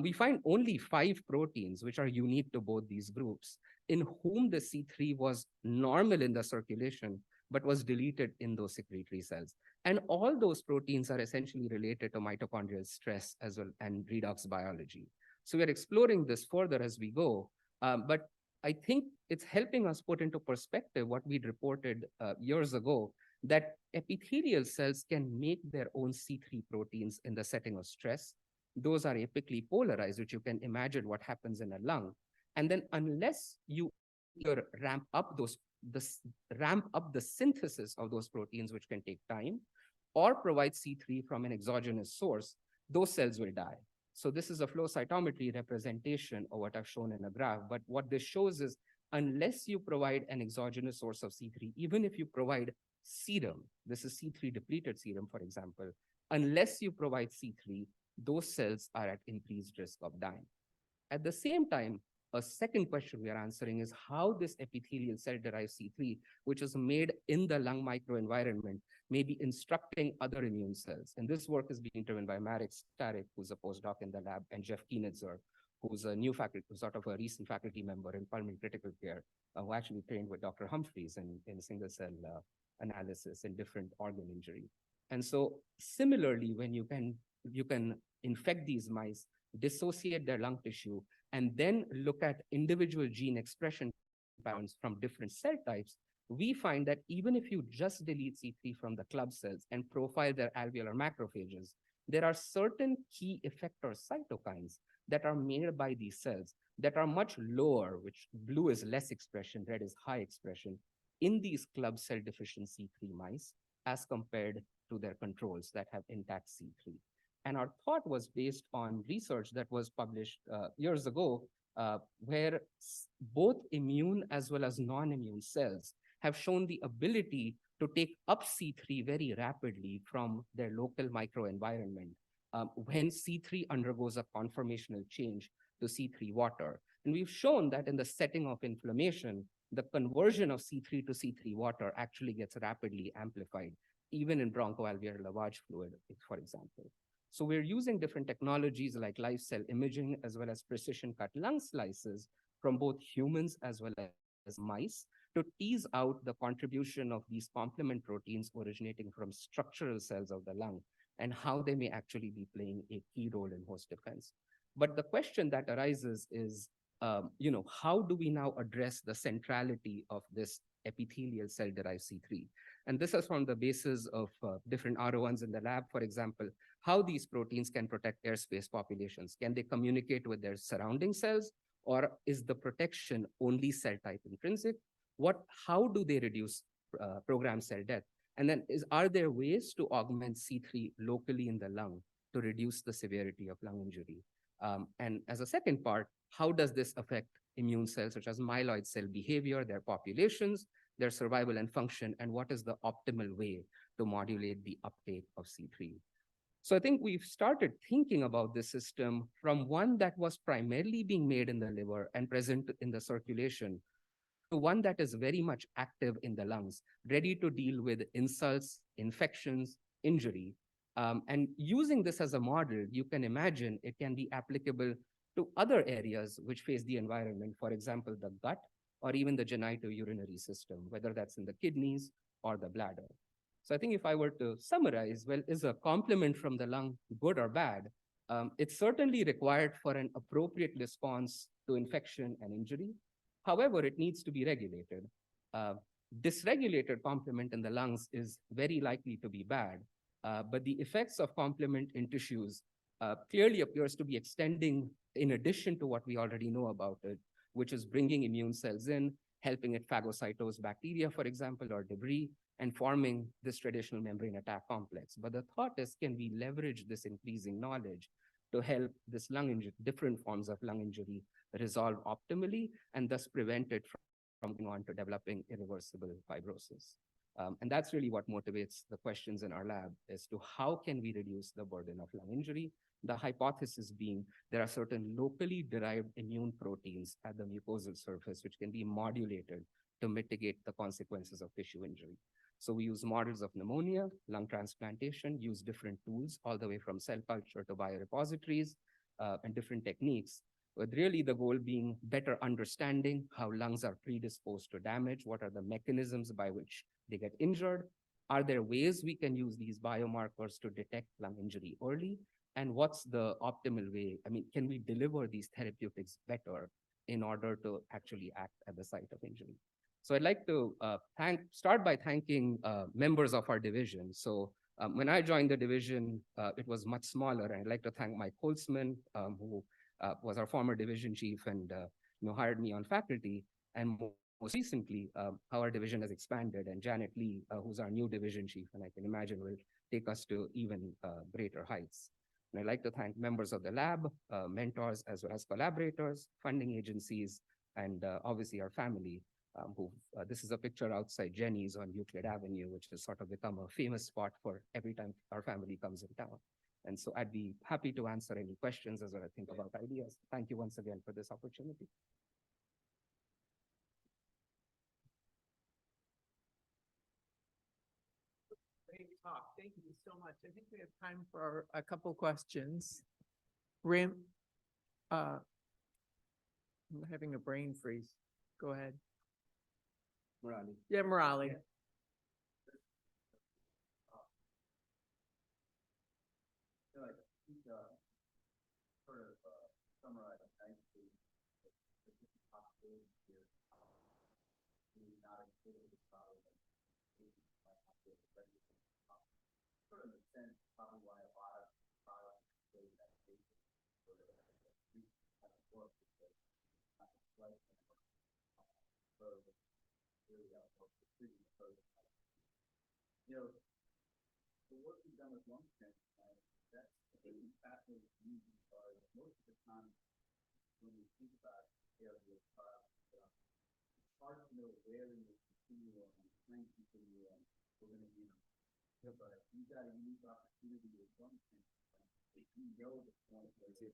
we find only 5 proteins which are unique to both these groups, in whom the C3 was normal in the circulation, but was deleted in those secretory cells. And all those proteins are essentially related to mitochondrial stress as well and redox biology. So we're exploring this further as we go, but I think it's helping us put into perspective what we'd reported years ago, that epithelial cells can make their own C3 proteins in the setting of stress. Those are apically polarized, which you can imagine what happens in a lung. And then unless you either ramp up the synthesis of those proteins, which can take time, or provide C3 from an exogenous source, those cells will die. So this is a flow cytometry representation of what I've shown in a graph. But what this shows is unless you provide an exogenous source of C3, even if you provide serum, this is C3 depleted serum, for example, unless you provide C3, those cells are at increased risk of dying. At the same time, a second question we are answering is how this epithelial cell-derived C3, which is made in the lung microenvironment, may be instructing other immune cells. And this work is being driven by Marek Starek, who's a postdoc in the lab, and Jeff Kienitzer, who's a new faculty, sort of a recent faculty member in pulmonary critical care, who actually trained with Dr. Humphreys in single cell analysis in different organ injury. And so similarly, when you can infect these mice, dissociate their lung tissue, and then look at individual gene expression patterns from different cell types, we find that even if you just delete C3 from the club cells and profile their alveolar macrophages, there are certain key effector cytokines that are made by these cells that are much lower, which blue is less expression, red is high expression, in these club cell deficient C3 mice as compared to their controls that have intact C3. And our thought was based on research that was published years ago, where both immune as well as non-immune cells have shown the ability to take up C3 very rapidly from their local microenvironment when C3 undergoes a conformational change to C3 water. And we've shown that in the setting of inflammation, the conversion of C3 to C3 water actually gets rapidly amplified, even in bronchoalveolar lavage fluid, for example. So we're using different technologies like live cell imaging as well as precision cut lung slices from both humans as well as mice to tease out the contribution of these complement proteins originating from structural cells of the lung and how they may actually be playing a key role in host defense. But the question that arises is, how do we now address the centrality of this epithelial cell-derived C3? And this is from the basis of different R01s in the lab, for example, how these proteins can protect airspace populations. Can they communicate with their surrounding cells, or is the protection only cell type intrinsic? How do they reduce programmed cell death? And then are there ways to augment C3 locally in the lung to reduce the severity of lung injury? And as a second part, how does this affect immune cells such as myeloid cell behavior, their populations, their survival and function, and what is the optimal way to modulate the uptake of C3? So I think we've started thinking about this system from one that was primarily being made in the liver and present in the circulation to one that is very much active in the lungs, ready to deal with insults, infections, injury. And using this as a model, you can imagine it can be applicable to other areas which face the environment, for example, the gut, or even the genitourinary system, whether that's in the kidneys or the bladder. So I think if I were to summarize, well, is a complement from the lung good or bad? It's certainly required for an appropriate response to infection and injury. However, it needs to be regulated. Uh, Dysregulated complement in the lungs is very likely to be bad, but the effects of complement in tissues clearly appears to be extending in addition to what we already know about it, which is bringing immune cells in, helping it phagocytose bacteria, for example, or debris, and forming this traditional membrane attack complex. But the thought is, can we leverage this increasing knowledge to help this lung injury, different forms of lung injury, resolve optimally and thus prevent it from going on to developing irreversible fibrosis? And that's really what motivates the questions in our lab as to how can we reduce the burden of lung injury? The hypothesis being there are certain locally derived immune proteins at the mucosal surface which can be modulated to mitigate the consequences of tissue injury. So we use models of pneumonia, lung transplantation, use different tools all the way from cell culture to biorepositories and different techniques, with really the goal being better understanding how lungs are predisposed to damage, what are the mechanisms by which they get injured, are there ways we can use these biomarkers to detect lung injury early, and what's the optimal way? I mean, can we deliver these therapeutics better in order to actually act at the site of injury? So I'd like to start by thanking members of our division. So when I joined the division, it was much smaller, and I'd like to thank Mike Holtzman, who was our former division chief and hired me on faculty. And most recently, how our division has expanded, and Janet Lee, who's our new division chief, and I can imagine will take us to even greater heights. And I'd like to thank members of the lab, mentors, as well as collaborators, funding agencies, and obviously our family. This is a picture outside Jenny's on Euclid Avenue, which has sort of become a famous spot for every time our family comes in town. And so I'd be happy to answer any questions as well as think about ideas. Thank you once again for this opportunity. Great talk. Thank you so much. I think we have time for a couple questions. Rim, I'm having a brain freeze. Go ahead. Murali. Yeah, Murali. Sort of summarize nicely the different possibilities here. Not included the problem that patients might not be able to regulate. Sort of makes sense probably why a lot of products say that patients sort of have to work because not like so really work for treating the person. The work we've done with lung transplant, that's really fascinating to me because most of the time when we think about areas of it's hard to know where in the continuum, time continuum, we're going to be. But you've got a unique opportunity with lung transplant. If you know the point where you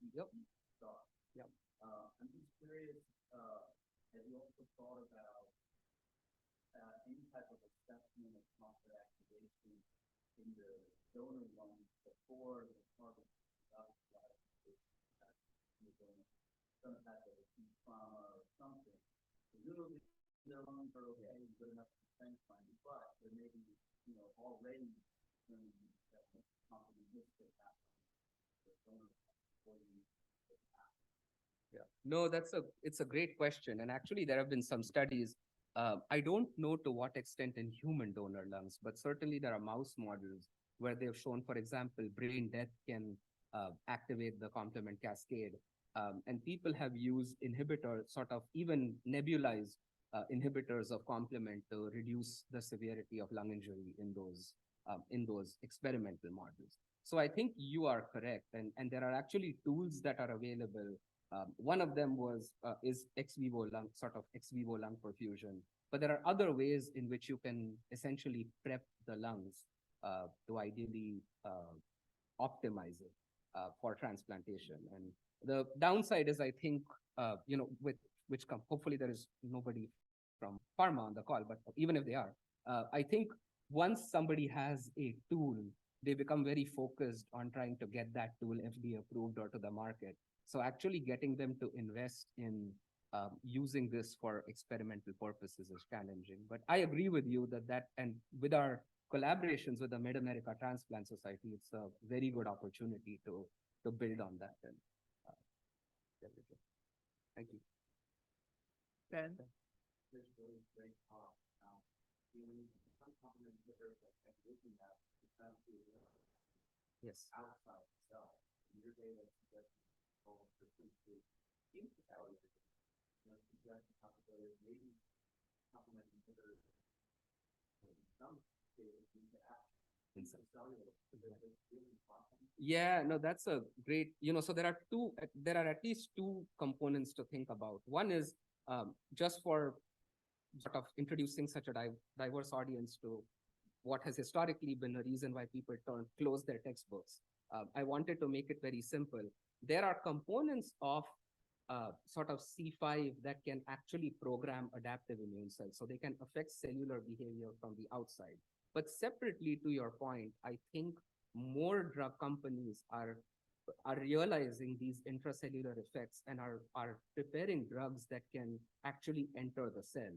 start. Yep. I'm just curious, have you also thought about any type of assessment of muscle activation in the donor lungs before the target some type of acute trauma or something? Presumably their lungs are okay, good enough to transplant, but there may be, already Yeah, no, it's a great question. And actually there have been some studies. I don't know to what extent in human donor lungs, but certainly there are mouse models where they've shown, for example, brain death can activate the complement cascade. And people have used inhibitors, sort of even nebulized inhibitors of complement to reduce the severity of lung injury in those experimental models. So I think you are correct. And there are actually tools that are available. One of them is ex vivo lung perfusion. But there are other ways in which you can essentially prep the lungs to ideally optimize it for transplantation. And the downside is, I think, hopefully there is nobody from pharma on the call, but even if they are, I think once somebody has a tool, they become very focused on trying to get that tool FDA approved or to the market. So actually getting them to invest in using this for experimental purposes is challenging. But I agree with you that and with our collaborations with the Mid-America Transplant Society, it's a very good opportunity to to build on that and leverage it. Thank you. Ben? This really great talk. Now, some complement inhibitors that have looking at the transplantation Yes. outside the cell. Your data suggests oh, the into cellular, suggest the possibility of maybe complement inhibitors in some cases need to act intracellular. Really possible. Yeah, no, that's a great, so there are at least two components to think about. One is just for sort of introducing such a diverse audience to what has historically been a reason why people close their textbooks. I wanted to make it very simple. There are components of sort of C5 that can actually program adaptive immune cells, so they can affect cellular behavior from the outside. But separately to your point, I think more drug companies are realizing these intracellular effects and are preparing drugs that can actually enter the cell.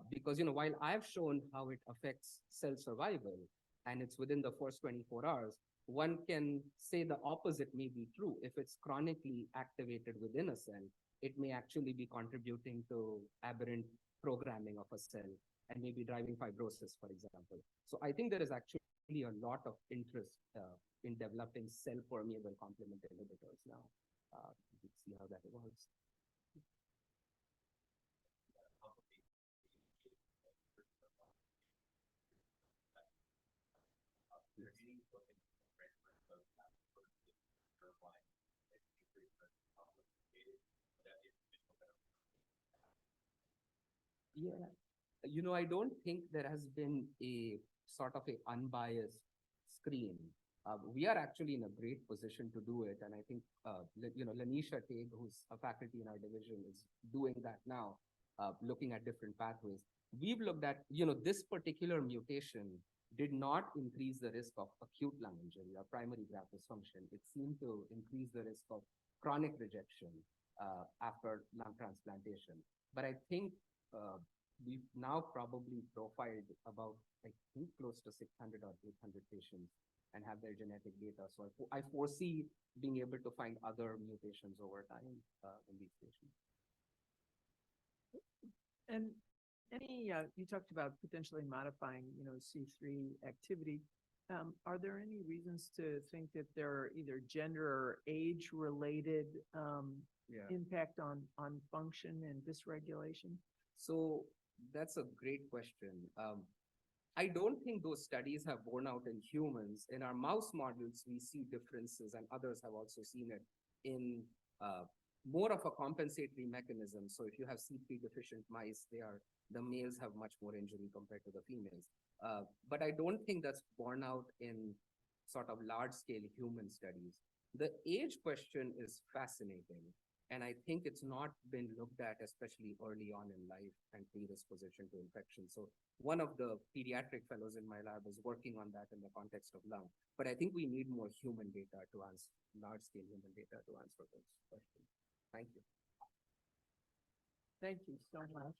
Because, while I've shown how it affects cell survival, and it's within the first 24 hours, one can say the opposite may be true. If it's chronically activated within a cell, it may actually be contributing to aberrant programming of a cell and maybe driving fibrosis, for example. So I think there is actually a lot of interest in developing cell-permeable complement inhibitors now. We'll see how that evolves. Yeah, I don't think there has been a sort of a unbiased screen. We are actually in a great position to do it, and I think Lanisha Tague, who's a faculty in our division, is doing that now, looking at different pathways. We've looked at, this particular mutation did not increase the risk of acute lung injury or primary graft dysfunction. It seemed to increase the risk of chronic rejection after lung transplantation. But I think we've now probably profiled about, I think, close to 600 or 800 patients and have their genetic data. So I foresee being able to find other mutations over time in these patients. And you talked about potentially modifying, C3 activity. Are there any reasons to think that there are either gender or age-related impact on function and dysregulation? So that's a great question. I don't think those studies have borne out in humans. In our mouse models, we see differences, and others have also seen it in more of a compensatory mechanism. So if you have C3 deficient mice, the males have much more injury compared to the females. But I don't think that's borne out in sort of large-scale human studies. The age question is fascinating. And I think it's not been looked at, especially early on in life and predisposition to infection. So one of the pediatric fellows in my lab is working on that in the context of lung. But I think we need more human data to answer, large-scale human data to answer those questions. Thank you. Thank you so much.